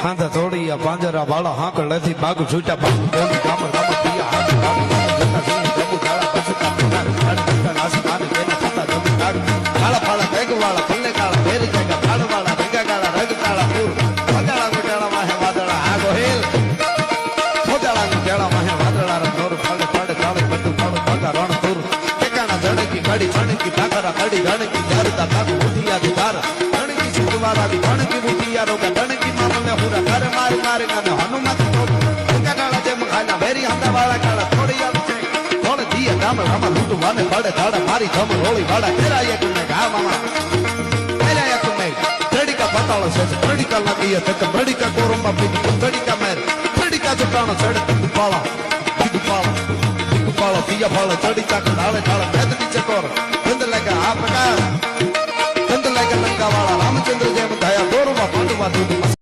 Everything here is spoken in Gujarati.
હાંધા તોડિયા પાંજરા વાળા હાંક લેથી બાગ છૂટા બાગ બોલી ગામ રામ પિયા હાથ બાગ જતા સિંહ પ્રભુ જાળા બસતા પગાર આડતા આસમાન કેના થતા જમી કાગ કાળા ફાળા બેગ વાળા પલ્લે કાળા ભેરી જગા ફાળ વાળા રંગા કાળા રંગ કાળા પૂર પગાળા ગોટાળા માહે વાદળા આ ગોહેલ ફોજાળા ગોટાળા માહે વાદળા રમ નોર ફાળે ફાળે કાળે બધું ફાળ પગા રણ પૂર ટેકાણા ધણકી ગાડી ચણકી ઠાકરા કડી ધણકી જારતા કાગ ઉઠિયા દિધાર ધણકી સુવાળા દી ધણકી ઉઠિયા રોગા ધણકી મામલે હુરા ઘરે મારી મારી અને હનુમત તો ટેકાણા જેમ ખાના ભેરી હંદા વાળા કાળા થોડિયા છે થોડે દિયા ગામ રામા લૂટુ વાને પડે ધાડા મારી ધમ રોળી વાળા કેરાયા કને ગા મામા કેરાયા કને ધડીકા પતાળો છે ધડીકા લાગીયા તક ધડીકા કોરંબા પીડી ધડીકા મેર ધડીકા જટાણો છડ દુપાળા દિગપાળા પિયા ફાળો ચડી ચાક ડાળે ડાળે મેદની ચકોર બંધ લગા આ પગા